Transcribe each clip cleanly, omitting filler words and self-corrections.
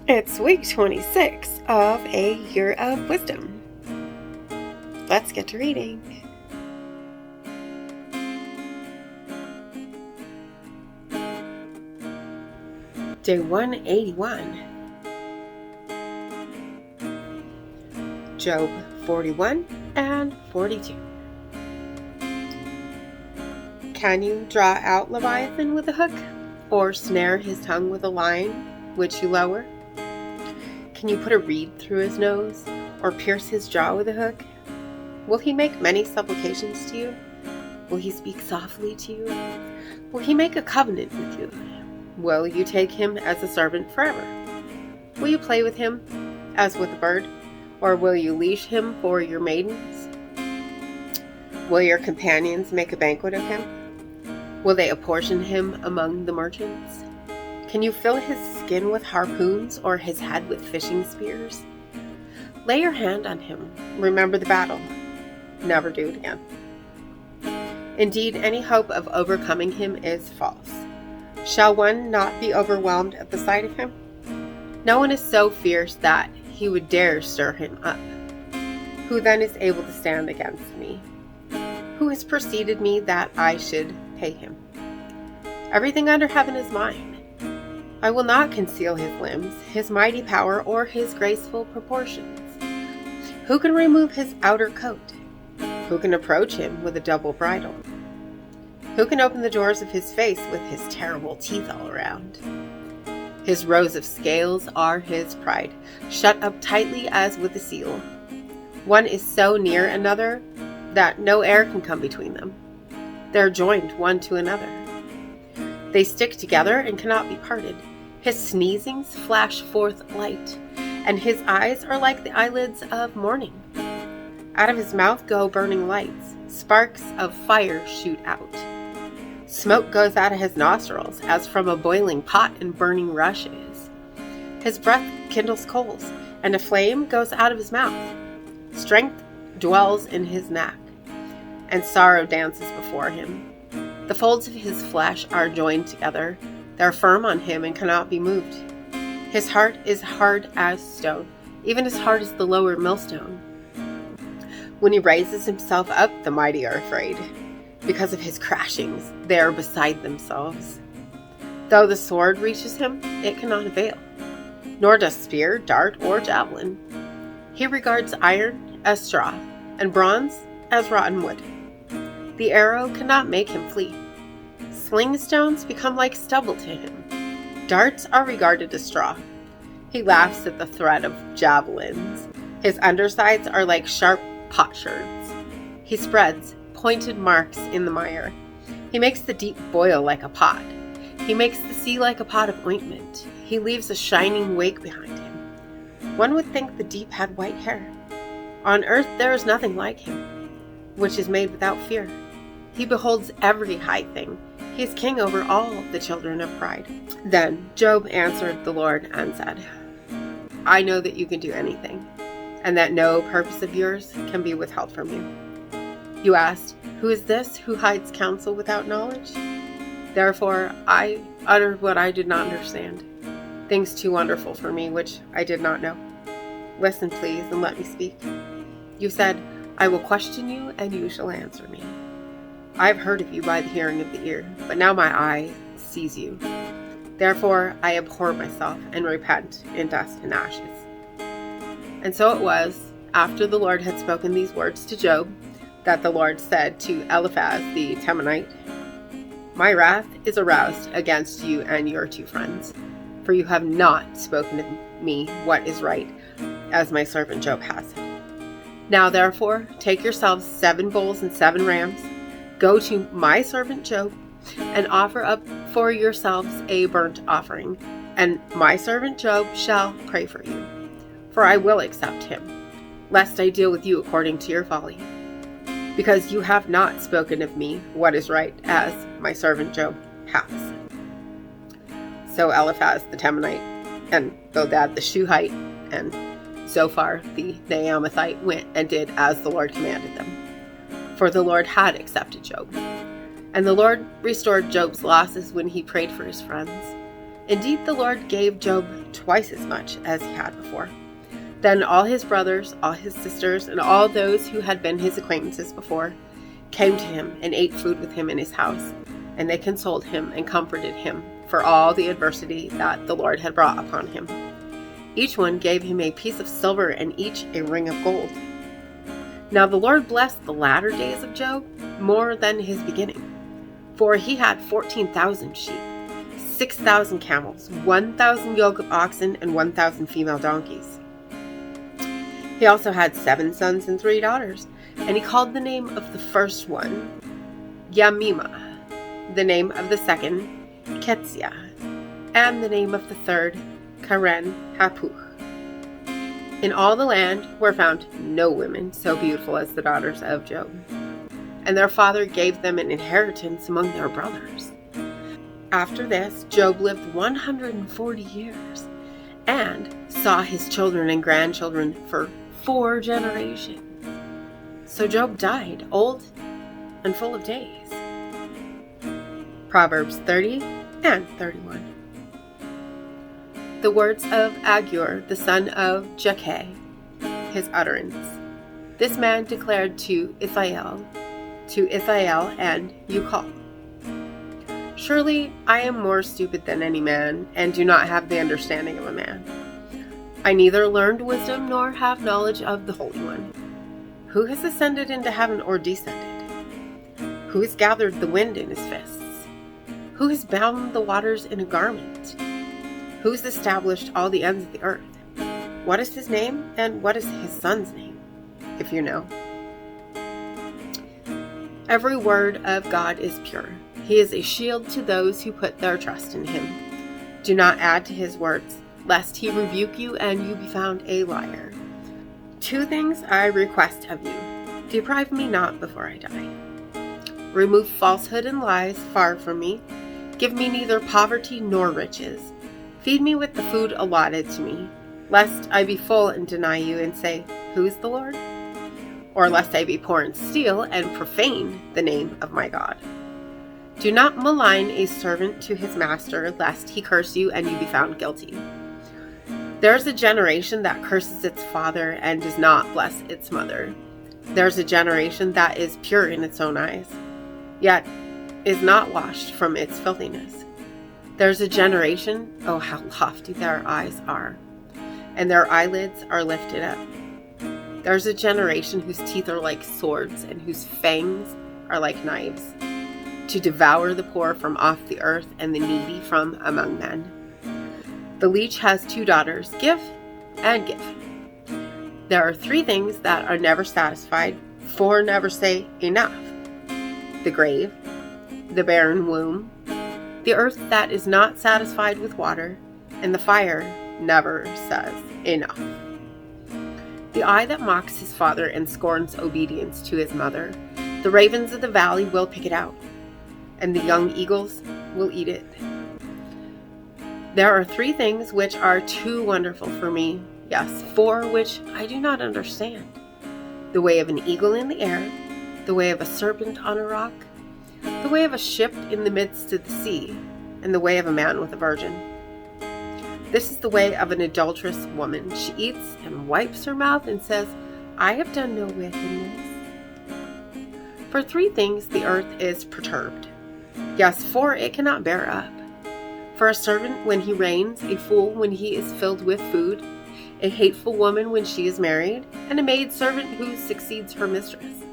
It's week 26 of a year of wisdom. Let's get to reading. Day 181. Job 41 and 42. Can you draw out Leviathan with a hook, or snare his tongue with a line which you lower? Can you put a reed through his nose, or pierce his jaw with a hook? Will he make many supplications to you? Will he speak softly to you? Will he make a covenant with you? Will you take him as a servant forever? Will you play with him as with a bird, or will you leash him for your maidens? Will your companions make a banquet of him? Will they apportion him among the merchants? Can you fill his skin with harpoons, or his head with fishing spears? Lay your hand on him. Remember the battle. Never do it again. Indeed, any hope of overcoming him is false. Shall one not be overwhelmed at the sight of him? No one is so fierce that he would dare stir him up. Who then is able to stand against me? Who has preceded me that I should pay him? Everything under heaven is mine. I will not conceal his limbs, his mighty power, or his graceful proportions. Who can remove his outer coat? Who can approach him with a double bridle? Who can open the doors of his face with his terrible teeth all around? His rows of scales are his pride, shut up tightly as with a seal. One is so near another that no air can come between them. They are joined one to another. They stick together and cannot be parted. His sneezings flash forth light, and his eyes are like the eyelids of morning. Out of his mouth go burning lights. Sparks of fire shoot out. Smoke goes out of his nostrils as from a boiling pot and burning rushes. His breath kindles coals, and a flame goes out of his mouth. Strength dwells in his neck, and sorrow dances before him. The folds of his flesh are joined together. They are firm on him and cannot be moved. His heart is hard as stone, even as hard as the lower millstone. When he raises himself up, the mighty are afraid. Because of his crashings, they are beside themselves. Though the sword reaches him, it cannot avail, nor does spear, dart, or javelin. He regards iron as straw, and bronze as rotten wood. The arrow cannot make him flee. Sling stones become like stubble to him. Darts are regarded as straw. He laughs at the threat of javelins. His undersides are like sharp potsherds. He spreads pointed marks in the mire. He makes the deep boil like a pot. He makes the sea like a pot of ointment. He leaves a shining wake behind him. One would think the deep had white hair. On earth there is nothing like him, which is made without fear. He beholds every high thing. He is king over all the children of pride. Then Job answered the Lord and said, I know that you can do anything, and that no purpose of yours can be withheld from you. You asked, who is this who hides counsel without knowledge? Therefore I uttered what I did not understand, things too wonderful for me which I did not know. Listen, please, and let me speak. You said, I will question you, and you shall answer me. I have heard of you by the hearing of the ear, but now my eye sees you. Therefore I abhor myself and repent in dust and ashes. And so it was, after the Lord had spoken these words to Job, that the Lord said to Eliphaz the Temanite, My wrath is aroused against you and your two friends, for you have not spoken to me what is right, as my servant Job has. Now therefore, take yourselves 7 bulls and 7 rams, go to my servant Job, and offer up for yourselves a burnt offering, and my servant Job shall pray for you, for I will accept him, lest I deal with you according to your folly, because you have not spoken of me what is right, as my servant Job has. So Eliphaz the Temanite, and Bildad the Shuhite, and Zophar the Naamathite went and did as the Lord commanded them. For the Lord had accepted Job. And the Lord restored Job's losses when he prayed for his friends. Indeed, the Lord gave Job twice as much as he had before. Then all his brothers, all his sisters, and all those who had been his acquaintances before came to him and ate food with him in his house, and they consoled him and comforted him for all the adversity that the Lord had brought upon him. Each one gave him a piece of silver and each a ring of gold. Now the Lord blessed the latter days of Job more than his beginning, for he had 14,000 sheep, 6,000 camels, 1,000 yoke of oxen, and 1,000 female donkeys. He also had 7 sons and 3 daughters, and he called the name of the first one Yamima, the name of the second Ketzia, and the name of the third Karen Hapuch. In all the land were found no women so beautiful as the daughters of Job, and their father gave them an inheritance among their brothers. After this, Job lived 140 years, and saw his children and grandchildren for 4 generations. So Job died old and full of days. Proverbs 30 and 31. The words of Agur, the son of Jakeh, his utterance. This man declared to Ithiel and Ukal, surely I am more stupid than any man, and do not have the understanding of a man. I neither learned wisdom nor have knowledge of the Holy One. Who has ascended into heaven or descended? Who has gathered the wind in his fists? Who has bound the waters in a garment? Who has established all the ends of the earth? What is his name, and what is his son's name, if you know? Every word of God is pure. He is a shield to those who put their trust in him. Do not add to his words, lest he rebuke you and you be found a liar. 2 things I request of you. Deprive me not before I die. Remove falsehood and lies far from me. Give me neither poverty nor riches. Feed me with the food allotted to me, lest I be full and deny you and say, who is the Lord? Or lest I be poor and steal and profane the name of my God. Do not malign a servant to his master, lest he curse you and you be found guilty. There is a generation that curses its father and does not bless its mother. There is a generation that is pure in its own eyes, yet is not washed from its filthiness. There is a generation, oh how lofty their eyes are, and their eyelids are lifted up. There is a generation whose teeth are like swords and whose fangs are like knives, to devour the poor from off the earth and the needy from among men. The leech has 2 daughters, give and give. There are 3 things that are never satisfied, 4 never say enough. The grave, the barren womb, the earth that is not satisfied with water, and the fire never says enough. The eye that mocks his father and scorns obedience to his mother, the ravens of the valley will pick it out, and the young eagles will eat it. There are 3 things which are too wonderful for me, yes, 4 which I do not understand. The way of an eagle in the air, the way of a serpent on a rock, the way of a ship in the midst of the sea, and the way of a man with a virgin. This is the way of an adulterous woman. She eats and wipes her mouth and says, I have done no wickedness. For 3 things the earth is perturbed. Yes, 4 it cannot bear up. For a servant when he reigns, a fool when he is filled with food, a hateful woman when she is married, and a maidservant who succeeds her mistress.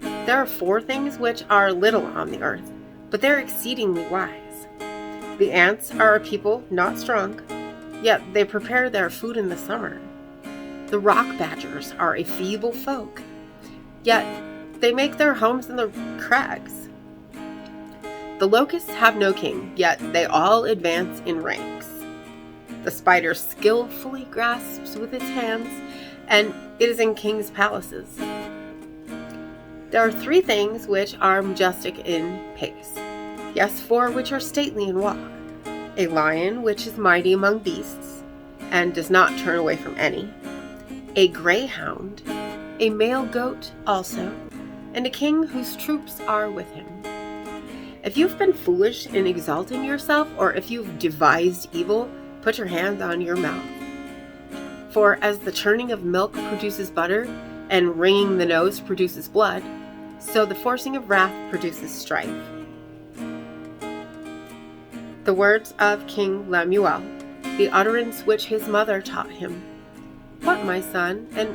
There are 4 things which are little on the earth, but they're exceedingly wise. The ants are a people not strong, yet they prepare their food in the summer. The rock badgers are a feeble folk, yet they make their homes in the crags. The locusts have no king, yet they all advance in ranks. The spider skillfully grasps with its hands, and it is in kings' palaces. There are 3 things which are majestic in pace, yes, 4 which are stately in walk. A lion which is mighty among beasts, and does not turn away from any. A greyhound, a male goat also, and a king whose troops are with him. If you've been foolish in exalting yourself, or if you've devised evil, put your hand on your mouth. For as the churning of milk produces butter, and wringing the nose produces blood, so the forcing of wrath produces strife. The words of King Lemuel, the utterance which his mother taught him. What, my son, and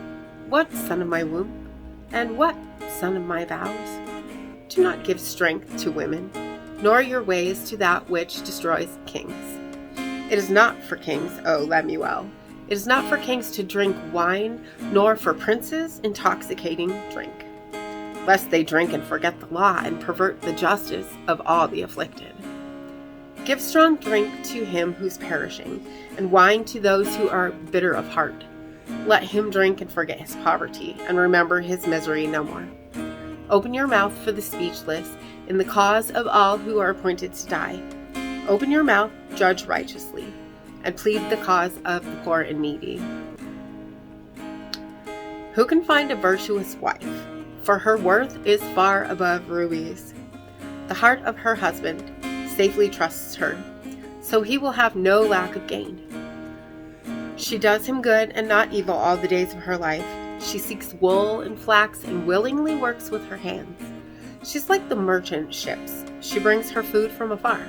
what, son of my womb, and what, son of my vows? Do not give strength to women, nor your ways to that which destroys kings. It is not for kings, O Lemuel. It is not for kings to drink wine, nor for princes intoxicating drink, lest they drink and forget the law and pervert the justice of all the afflicted. Give strong drink to him who's perishing, and wine to those who are bitter of heart. Let him drink and forget his poverty, and remember his misery no more. Open your mouth for the speechless, in the cause of all who are appointed to die. Open your mouth, judge righteously, and plead the cause of the poor and needy. Who can find a virtuous wife? For her worth is far above rubies. The heart of her husband safely trusts her, so he will have no lack of gain. She does him good and not evil all the days of her life. She seeks wool and flax and willingly works with her hands. She's like the merchant ships. She brings her food from afar.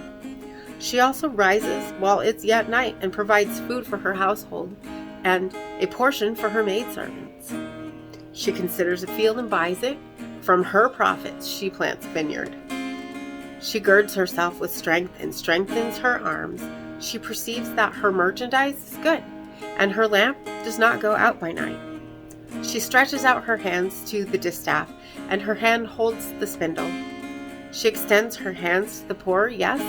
She also rises while it's yet night and provides food for her household and a portion for her maidservants. She considers a field and buys it. From her profits she plants a vineyard. She girds herself with strength and strengthens her arms. She perceives that her merchandise is good, and her lamp does not go out by night. She stretches out her hands to the distaff, and her hand holds the spindle. She extends her hands to the poor, yes,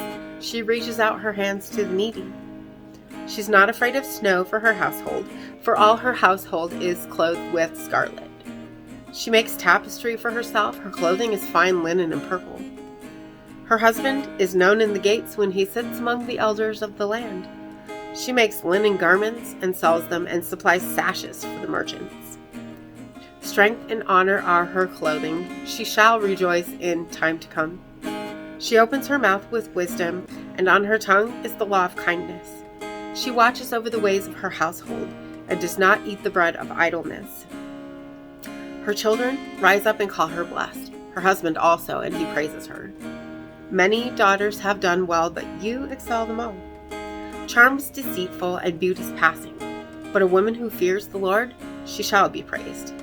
she reaches out her hands to the needy. She's not afraid of snow for her household, for all her household is clothed with scarlet. She makes tapestry for herself, her clothing is fine linen and purple. Her husband is known in the gates when he sits among the elders of the land. She makes linen garments and sells them and supplies sashes for the merchants. Strength and honor are her clothing. She shall rejoice in time to come. She opens her mouth with wisdom, and on her tongue is the law of kindness. She watches over the ways of her household, and does not eat the bread of idleness. Her children rise up and call her blessed, her husband also, and he praises her. Many daughters have done well, but you excel them all. Charm is deceitful, and beauty is passing, but a woman who fears the Lord, she shall be praised.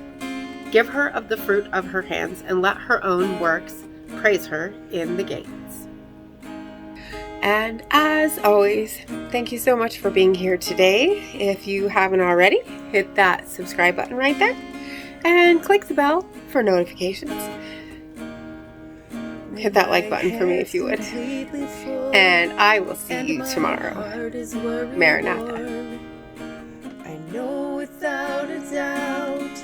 Give her of the fruit of her hands, and let her own works praise her in the gates. And as always, thank you so much for being here today. If you haven't already, hit that subscribe button right there and click the bell for notifications. Hit that like button for me if you would. And I will see you tomorrow. Maranatha. I know without a doubt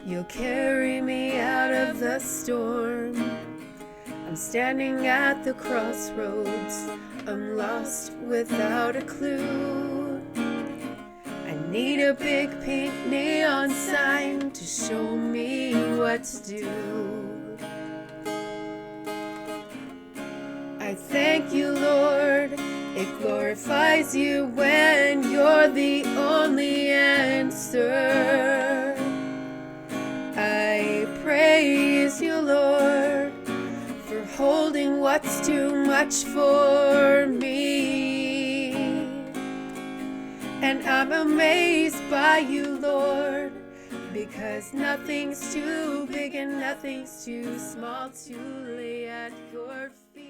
you'll carry me out of the storm. I'm standing at the crossroads. I'm lost without a clue. I need a big pink neon sign to show me what to do. I thank you, Lord. It glorifies you when you're the only answer. I praise you, Lord, for holding what's too much for me. And I'm amazed by you, Lord, because nothing's too big and nothing's too small to lay at your feet.